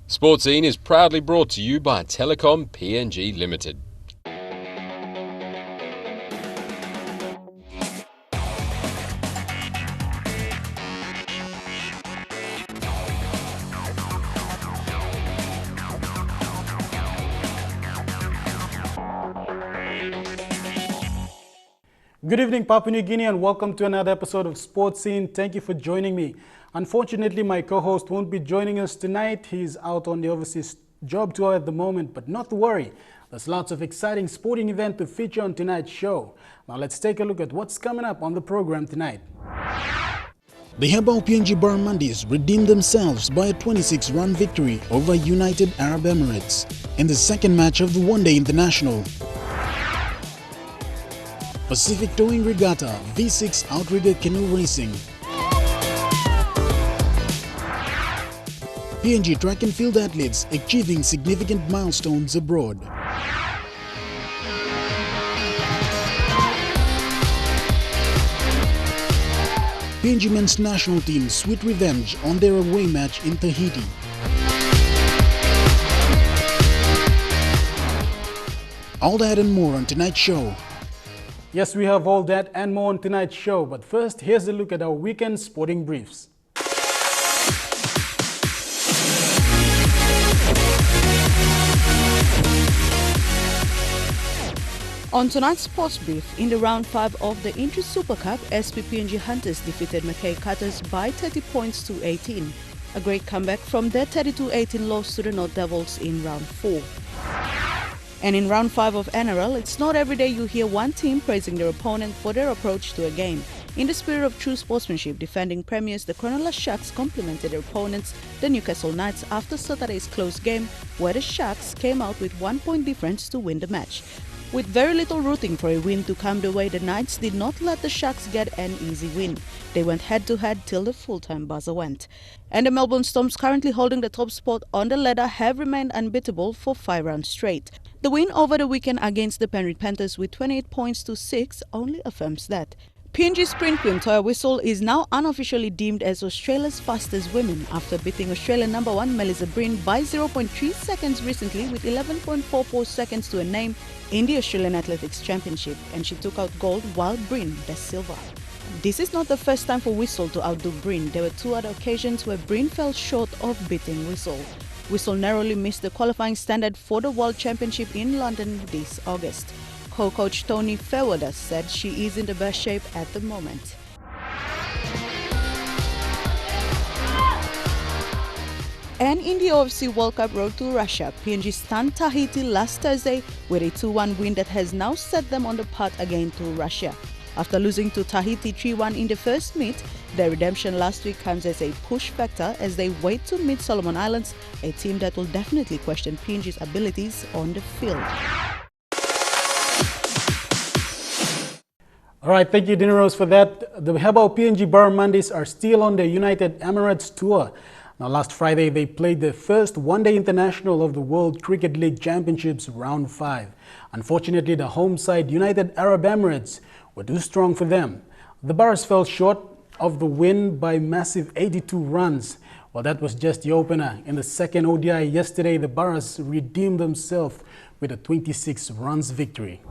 Sports Scene is proudly brought to you by Telecom PNG Limited. Good evening, Papua New Guinea, and welcome to another episode of Sports Scene. Thank you for joining me. Unfortunately, my co-host won't be joining us tonight. He's out on the overseas job tour at the moment, but not to worry. There's lots of exciting sporting events to feature on tonight's show. Now let's take a look at what's coming up on the program tonight. The Hebou PNG Barramundis redeemed themselves by a 26-run victory over United Arab Emirates in the second match of the one-day international. Pacific Towing Regatta V6 Outrigger Canoe Racing. PNG track and field athletes achieving significant milestones abroad. PNG men's national team sweet revenge on their away match in Tahiti. All that and more on tonight's show. Yes, we have all that and more on tonight's show, but first, here's a look at our weekend sporting briefs. On tonight's sports brief, in the round 5 of the Inter Super Cup, SPPNG Hunters defeated Mackay Cutters by 30 points to 18. A great comeback from their 32-18 loss to the North Devils in round 4. And in round 5 of NRL, it's not every day you hear one team praising their opponent for their approach to a game. In the spirit of true sportsmanship, defending premiers, the Cronulla Sharks complimented their opponents, the Newcastle Knights, after Saturday's close game, where the Sharks came out with 1 point difference to win the match. With very little rooting for a win to come their way, the Knights did not let the Sharks get an easy win. They went head-to-head till the full-time buzzer went. And the Melbourne Storms, currently holding the top spot on the ladder, have remained unbeatable for 5 rounds straight. The win over the weekend against the Penrith Panthers with 28 points to 6 only affirms that. PNG sprint queen Toya Whistle is now unofficially deemed as Australia's fastest woman after beating Australian number 1 Melissa Breen by 0.3 seconds recently with 11.44 seconds to a name in the Australian Athletics Championship, and she took out gold while Breen the silver. This is not the first time for Whistle to outdo Breen. There were 2 other occasions where Breen fell short of beating Whistle. Whistle narrowly missed the qualifying standard for the World Championship in London this August. Co-coach Tony Fairweather said she is in the best shape at the moment. And in the OFC World Cup road to Russia, PNG stunned Tahiti last Thursday with a 2-1 win that has now set them on the path again to Russia. After losing to Tahiti 3-1 in the first meet, their redemption last week comes as a push factor as they wait to meet Solomon Islands, a team that will definitely question PNG's abilities on the field. All right, thank you, Dineros, for that. The Hebou PNG Barramundis are still on the United Emirates tour. Now, last Friday, they played the first one-day international of the World Cricket League Championships Round 5. Unfortunately, the home side, United Arab Emirates, were too strong for them. The Barras fell short of the win by massive 82 runs. Well, that was just the opener. In the second ODI yesterday, the Barras redeemed themselves with a 26 runs victory.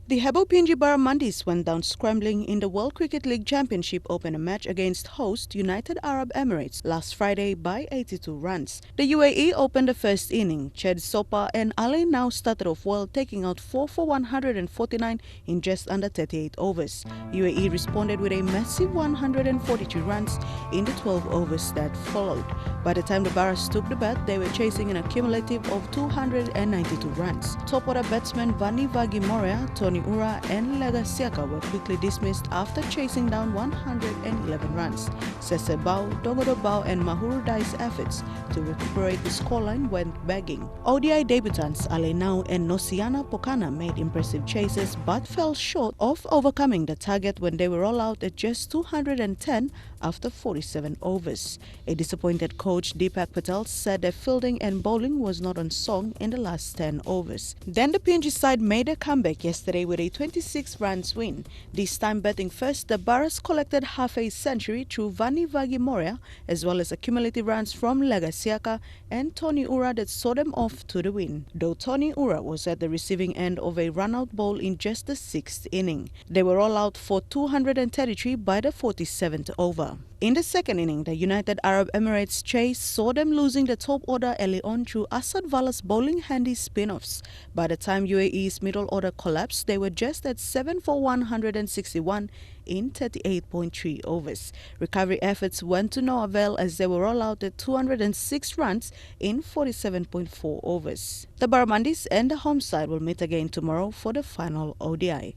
The Hebou PNG Barramundis went down scrambling in the World Cricket League Championship opener match against host United Arab Emirates last Friday by 82 runs. The UAE opened the first inning. Ched Sopa and Ali now started off well, taking out 4 for 149 in just under 38 overs. UAE responded with a massive 142 runs in the 12 overs that followed. By the time the Barras took the bat, they were chasing an accumulative of 292 runs. Top order batsmen Vani Vagi Moria, Tony Ura and Lega Siaka were quickly dismissed after chasing down 111 runs. Sese Bao, Dogodo Bao and Mahuru Dai's efforts to recuperate the scoreline went begging. ODI debutants Alenau and Nosiana Pokana made impressive chases but fell short of overcoming the target when they were all out at just 210 after 47 overs. A disappointed coach Deepak Patel said their fielding and bowling was not on song in the last 10 overs. Then the PNG side made a comeback yesterday with a 26 runs win. This time batting first, the Barras collected half a century through Vani Vagimoria as well as accumulative runs from Legasiaka and Tony Ura that saw them off to the win. Though Tony Ura was at the receiving end of a run-out ball in just the 6th inning. They were all out for 233 by the 47th over. In the second inning, the United Arab Emirates chase saw them losing the top order early on through Asad Vala's bowling handy spin-offs. By the time UAE's middle order collapsed, they were just at 7 for 161 in 38.3 overs. Recovery efforts went to no avail as they were all out at 206 runs in 47.4 overs. The Barramundis and the home side will meet again tomorrow for the final ODI.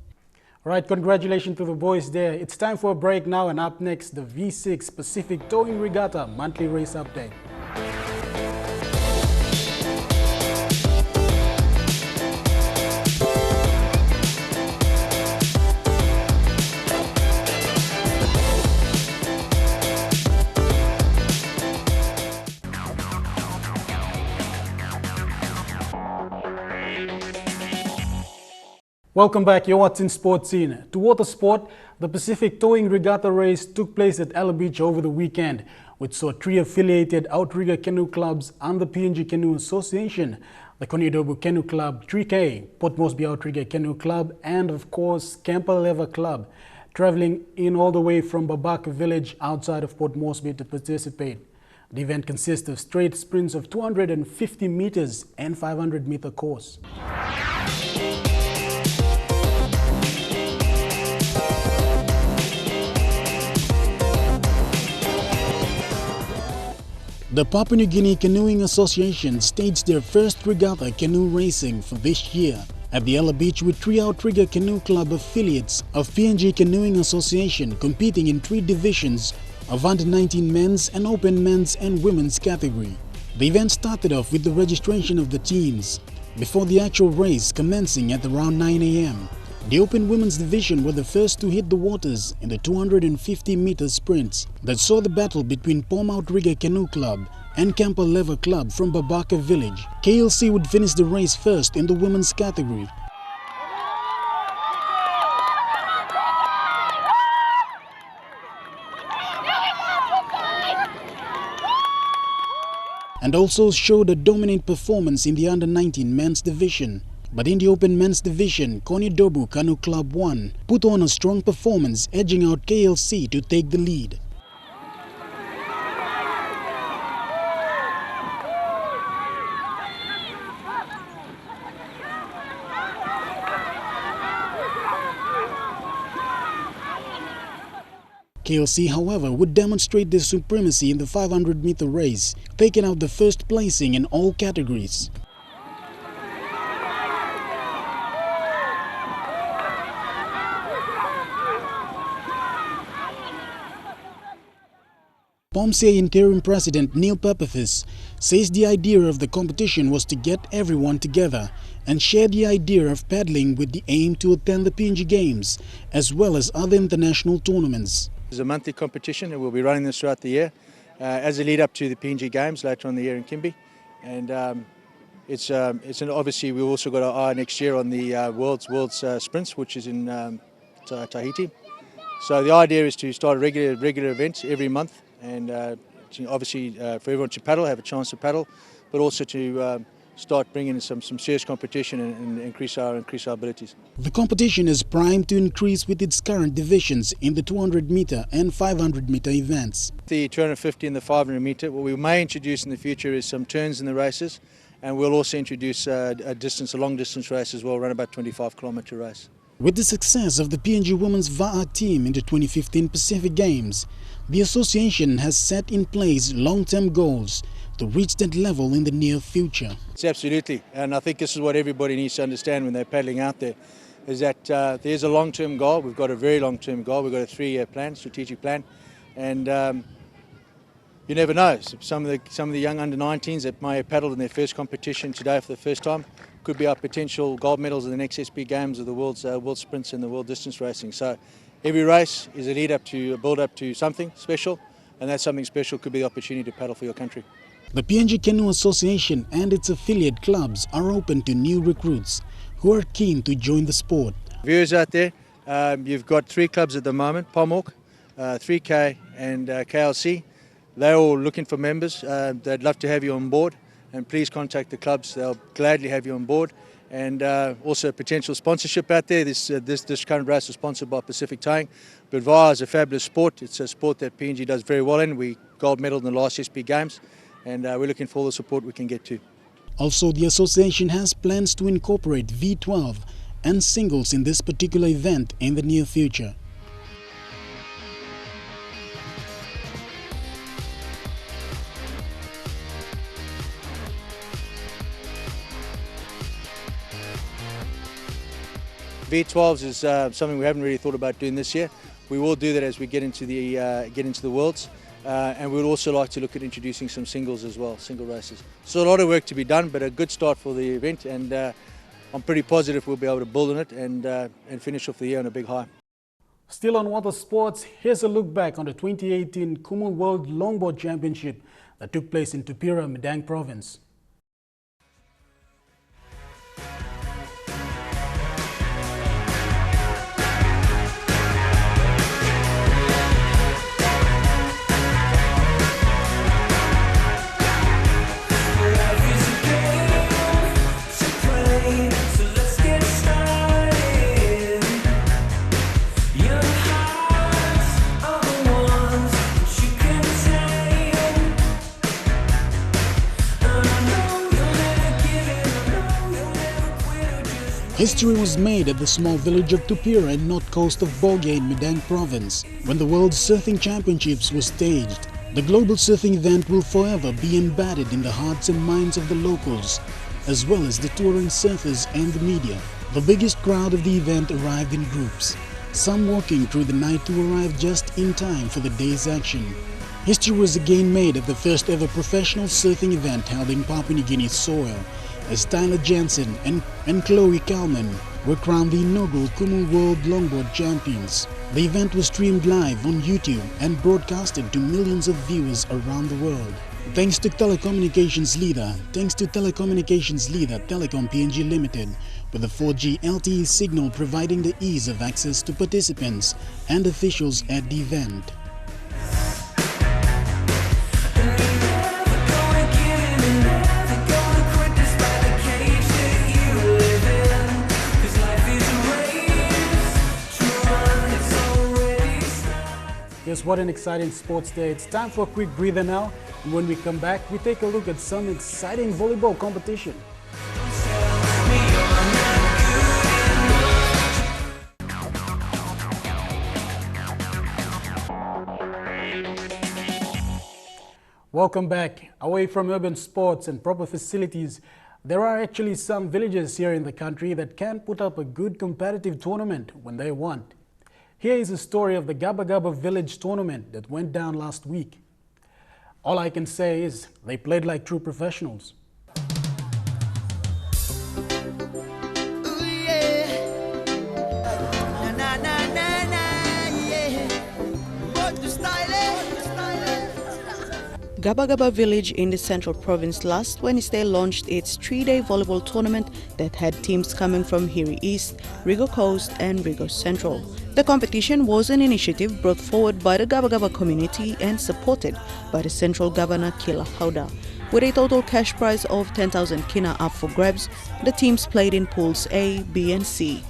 All right, congratulations to the boys there. It's time for a break now, and up next, the V6 Pacific Towing Regatta monthly race update. Welcome back, you're watching Sports Scene. To water sport, the Pacific Towing Regatta race took place at Ella Beach over the weekend, which saw 3 affiliated outrigger canoe clubs and the PNG Canoe Association, the Konyodobu Canoe Club 3K, Port Moresby Outrigger Canoe Club, and of course Camper Lever Club, traveling in all the way from Babaka village outside of Port Moresby to participate. The event consists of straight sprints of 250 meters and 500-meter course. The Papua New Guinea Canoeing Association staged their first regatta canoe racing for this year at the Ella Beach with 3 outrigger canoe club affiliates of PNG Canoeing Association competing in 3 divisions of under-19 men's and open men's and women's category. The event started off with the registration of the teams before the actual race commencing at around 9 a.m. The Open Women's Division were the first to hit the waters in the 250-meter sprints that saw the battle between Pom Outrigger Canoe Club and Camper Lever Club from Babaka Village. KLC would finish the race first in the women's category. And also showed a dominant performance in the under-19 men's division. But in the open men's division, Konyodobu Canoe Club 1 put on a strong performance, edging out KLC to take the lead. KLC, however, would demonstrate their supremacy in the 500-meter race, taking out the first placing in all categories. POMCA Interim President Neil Pepperfis says the idea of the competition was to get everyone together and share the idea of paddling with the aim to attend the PNG Games as well as other international tournaments. It's a monthly competition and we'll be running this throughout the year as a lead up to the PNG Games later on in the year in Kimby. And obviously we've also got our eye next year on the World's Sprints, which is in Tahiti. So the idea is to start a regular event every month, and obviously for everyone to paddle, have a chance to paddle, but also to start bringing in some serious competition and increase our abilities. The competition is primed to increase with its current divisions in the 200-meter and 500-meter events. The 250 and the 500-meter, what we may introduce in the future is some turns in the races, and we'll also introduce a long distance race as well, around about 25-kilometer race. With the success of the PNG Women's VAA team in the 2015 Pacific Games, the association has set in place long-term goals to reach that level in the near future. It's absolutely, and I think this is what everybody needs to understand when they're paddling out there, is that there's a long-term goal. We've got a very long-term goal. We've got a 3-year plan, strategic plan, and you never know. Some of the young under-19s that may have paddled in their first competition today for the first time could be our potential gold medals in the next SB Games of the world sprints and the world distance racing. So every race is a lead up to a build up to something special, and that something special could be the opportunity to paddle for your country. The PNG Canoe Association and its affiliate clubs are open to new recruits who are keen to join the sport. Viewers out there, you've got 3 clubs at the moment, Pomok, 3K and KLC. They're all looking for members. They'd love to have you on board, and please contact the clubs. They'll gladly have you on board. And also potential sponsorship out there. This current race is sponsored by Pacific Towing. But VAR is a fabulous sport. It's a sport that PNG does very well in. We gold medaled in the last SP Games, and we're looking for all the support we can get to. Also, the association has plans to incorporate V12 and singles in this particular event in the near future. V12s is something we haven't really thought about doing this year. We will do that as we get into the Worlds, and we'd also like to look at introducing some singles as well, single races. So a lot of work to be done, but a good start for the event, and I'm pretty positive we'll be able to build on it and finish off the year on a big high. Still on water sports, here's a look back on the 2018 Kumul World Longboard Championship that took place in Tupira, Madang Province. History was made at the small village of Tupira in north coast of Boge in Madang Province when the World Surfing Championships was staged. The global surfing event will forever be embedded in the hearts and minds of the locals, as well as the touring surfers and the media. The biggest crowd of the event arrived in groups, some walking through the night to arrive just in time for the day's action. History was again made at the first ever professional surfing event held in Papua New Guinea soil, as Tyler Jensen and Chloe Kalman were crowned the inaugural Kumul World Longboard Champions. The event was streamed live on YouTube and broadcasted to millions of viewers around the world. Thanks to telecommunications leader Telecom PNG Limited, with the 4G LTE signal providing the ease of access to participants and officials at the event. Yes, what an exciting sports day. It's time for a quick breather now. And when we come back, we take a look at some exciting volleyball competition. Welcome back. Away from urban sports and proper facilities, there are actually some villages here in the country that can put up a good competitive tournament when they want. Here is a story of the Gabagaba Village tournament that went down last week. All I can say is they played like true professionals. Gabagaba Village in the Central Province last Wednesday launched its 3-day volleyball tournament that had teams coming from Hiri East, Rigo Coast and Rigo Central. The competition was an initiative brought forward by the Gabagaba community and supported by the Central Governor Kila Hauda. With a total cash prize of 10,000 kina up for grabs, the teams played in pools A, B and C.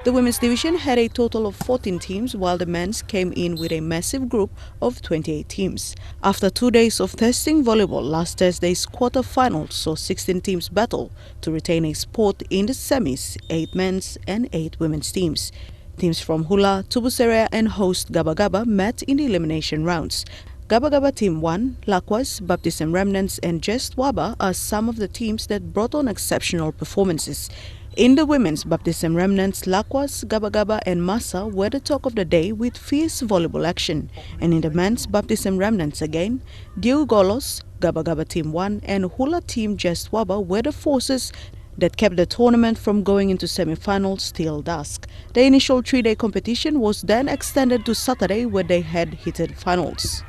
The women's division had a total of 14 teams, while the men's came in with a massive group of 28 teams. After 2 days of testing volleyball, last Thursday's quarter-finals saw 16 teams battle to retain a spot in the semis, 8 men's and 8 women's teams. Teams from Hula, Tubusarea and host Gabagaba met in the elimination rounds. Gabagaba Team 1, Lakwas, Baptism Remnants and Just Waba are some of the teams that brought on exceptional performances. In the women's, Baptism Remnants, Lakwas, Gabagaba and Masa were the talk of the day with fierce volleyball action. And in the men's, Baptism Remnants again, Diu Golos, Gabagaba Team 1 and Hula Team Just Waba were the forces that kept the tournament from going into semi-finals till dusk. The initial 3-day competition was then extended to Saturday, where they had heated finals.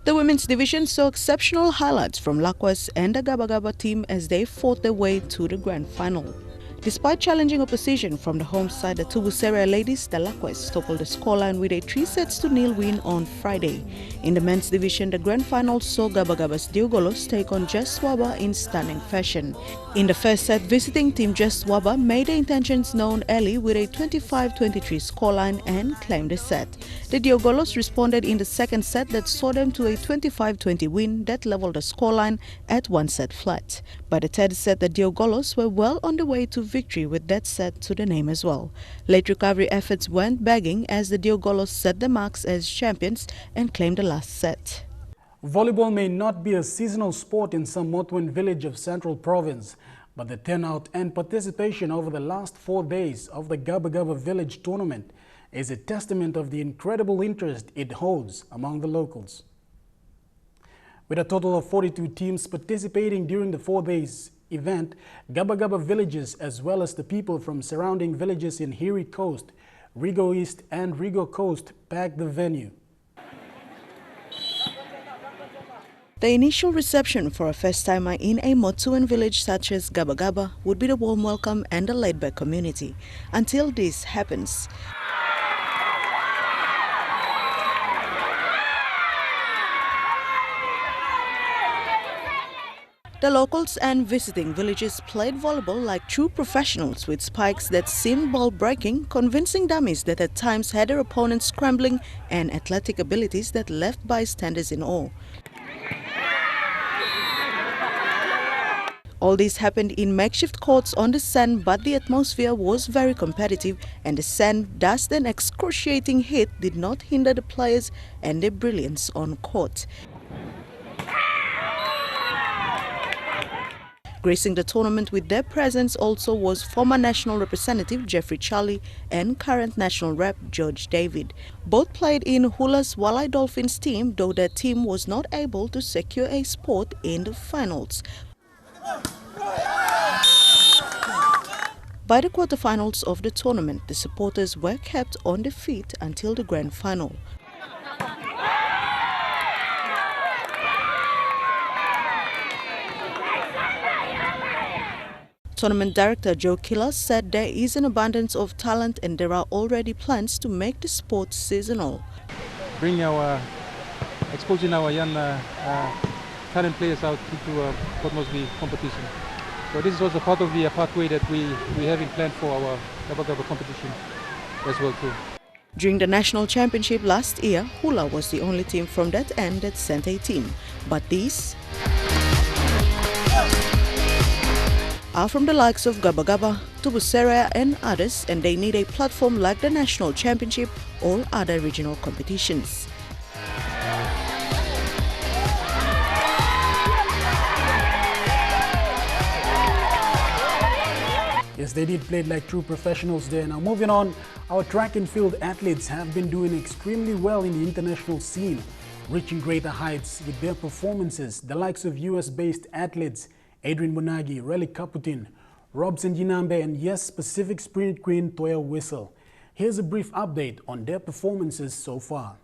The women's division saw exceptional highlights from Lakwes and the Gabagaba team as they fought their way to the grand final. Despite challenging opposition from the home side, the Tupira ladies, the Lakwes, toppled the scoreline with a 3-0 win on Friday. In the men's division, the grand final saw Gabagaba's Diogolos take on Just Waba in stunning fashion. In the first set, visiting team Just Waba made their intentions known early with a 25-23 scoreline and claimed the set. The Diogolos responded in the second set that saw them to a 25-20 win that leveled the scoreline at 1 set flat. By the third set, the Diogolos were well on the way to victory with that set to the name as well. Late recovery efforts went begging as the Diogolos set the marks as champions and claimed the last set. Volleyball may not be a seasonal sport in some Motuan village of Central Province, but the turnout and participation over the last 4 days of the Gabagaba Village Tournament is a testament of the incredible interest it holds among the locals. With a total of 42 teams participating during the 4 days event, Gabagaba villages as well as the people from surrounding villages in Hiri Coast, Rigo East and Rigo Coast packed the venue. The initial reception for a first-timer in a Motuan village such as Gabagaba would be the warm welcome and the laid-back community. Until this happens, the locals and visiting villages played volleyball like true professionals with spikes that seemed ball-breaking, convincing dummies that at times had their opponents scrambling, and athletic abilities that left bystanders in awe. All this happened in makeshift courts on the sand, but the atmosphere was very competitive, and the sand, dust and excruciating heat did not hinder the players and their brilliance on court. Gracing the tournament with their presence also was former national representative Jeffrey Charlie and current national rep George David. Both played in Hula's Walai Dolphins team, though their team was not able to secure a spot in the finals. By the quarterfinals of the tournament, the supporters were kept on their feet until the grand final. Tournament director Joe Killas said there is an abundance of talent and there are already plans to make the sport seasonal. Exposing our young talent players out into Port Moresby competition. So this is also part of the pathway that we have in plan for our Gabagaba competition as well too. During the national championship last year, Hula was the only team from that end that sent a team. But these are from the likes of Gabagaba, Tupira and others, and they need a platform like the national championship or other regional competitions. Yes, they did play like true professionals there. Now moving on, our track and field athletes have been doing extremely well in the international scene, reaching greater heights with their performances. The likes of US-based athletes Adrian Munagi, Relic Kaputin, Robson Jinambe, and yes, Pacific Sprint Queen Toya Whistle. Here's a brief update on their performances so far.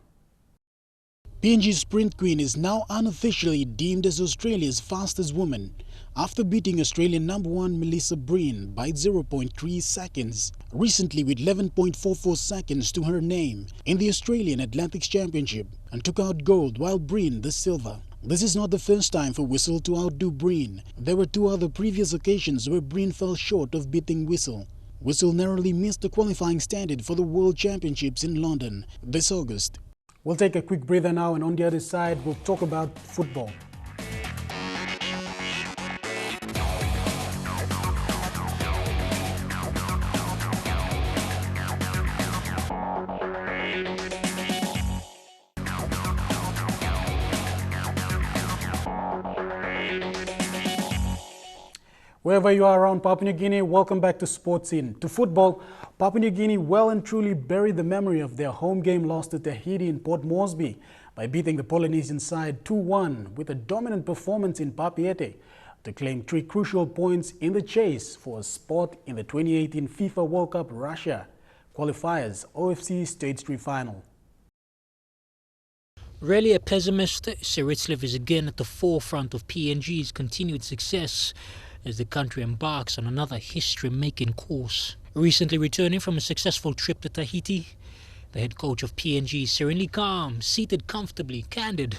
PNG Sprint Queen is now unofficially deemed as Australia's fastest woman after beating Australian #1 Melissa Breen by 0.3 seconds, recently with 11.44 seconds to her name in the Australian Athletics Championship, and took out gold while Breen the silver. This is not the first time for Whistle to outdo Breen. There were 2 other previous occasions where Breen fell short of beating Whistle. Whistle narrowly missed the qualifying standard for the World Championships in London this August. We'll take a quick breather now, and on the other side, we'll talk about football. Wherever you are around Papua New Guinea, welcome back to Sports In. To football, Papua New Guinea well and truly buried the memory of their home game lost to Tahiti in Port Moresby by beating the Polynesian side 2-1 with a dominant performance in Papeete. to claim 3 crucial points in the chase for a spot in the 2018 FIFA World Cup Russia qualifiers OFC Stage 3 final. Rarely a pessimist, Syritslav is again at the forefront of PNG's continued success as the country embarks on another history-making course. Recently returning from a successful trip to Tahiti, the head coach of PNG is serenely calm, seated comfortably, candid,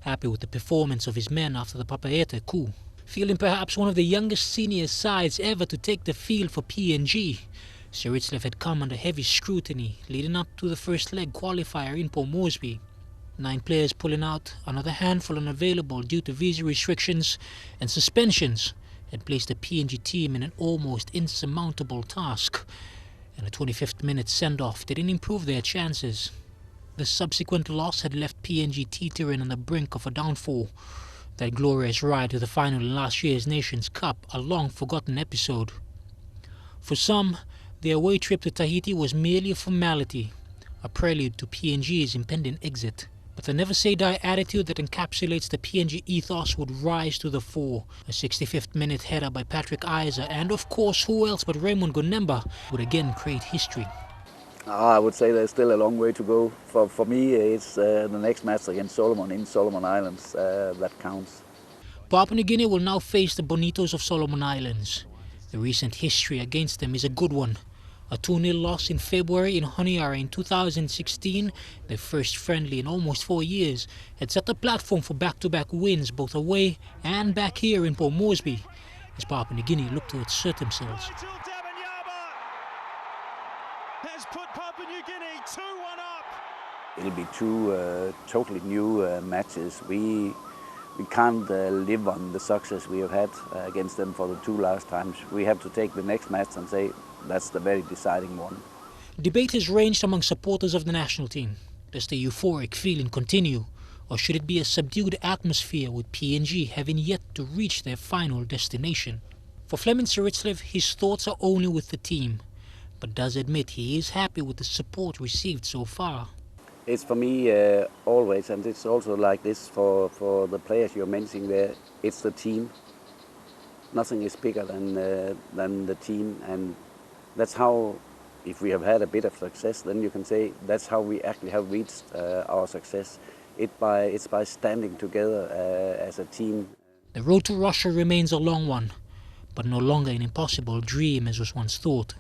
happy with the performance of his men after the Papaete coup. Feeling perhaps one of the youngest senior sides ever to take the field for PNG, Syritslav had come under heavy scrutiny leading up to the first leg qualifier in Port Moresby. 9 players pulling out, another handful unavailable due to visa restrictions and suspensions had placed the PNG team in an almost insurmountable task, and a 25th minute send-off didn't improve their chances. The subsequent loss had left PNG teetering on the brink of a downfall. That glorious ride to the final in last year's Nations Cup, a long-forgotten episode. For some, the away trip to Tahiti was merely a formality, a prelude to PNG's impending exit. But the never-say-die attitude that encapsulates the PNG ethos would rise to the fore. A 65th minute header by Patrick Isa, and of course who else but Raymond Gonemba, would again create history. I would say there's still a long way to go. For me, it's the next match against Solomon in Solomon Islands that counts. Papua New Guinea will now face the Bonitos of Solomon Islands. The recent history against them is a good one. A 2-0 loss in February in Honiara in 2016, their first friendly in almost 4 years, had set the platform for back-to-back wins both away and back here in Port Moresby, as Papua New Guinea look to assert themselves. Has put Papua New Guinea 2-1 up. It'll be 2 totally new matches. We can't live on the success we have had against them for the 2 last times. We have to take the next match and say that's the very deciding one. Debate has ranged among supporters of the national team. Does the euphoric feeling continue, or should it be a subdued atmosphere with PNG having yet to reach their final destination? For Fleming Syritslav, his thoughts are only with the team, but does admit he is happy with the support received so far. It's for me always, and it's also like this for the players you're mentioning there, it's the team. Nothing is bigger than the team, and that's how, if we have had a bit of success, then you can say that's how we actually have reached our success. It's by standing together as a team. The road to Russia remains a long one, but no longer an impossible dream as was once thought.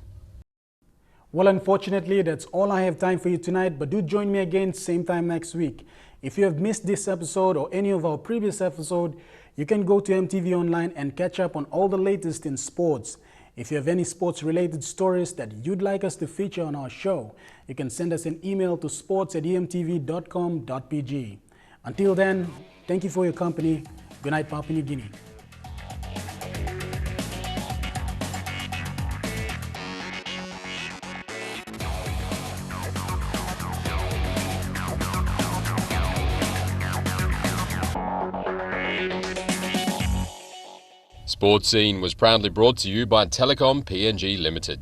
Well, unfortunately, that's all I have time for you tonight, but do join me again same time next week. If you have missed this episode or any of our previous episodes, you can go to EMTV Online and catch up on all the latest in sports. If you have any sports-related stories that you'd like us to feature on our show, you can send us an email to sports@emtv.com.pg. Until then, thank you for your company. Good night, Papua New Guinea. Sports Scene was proudly brought to you by Telecom PNG Limited.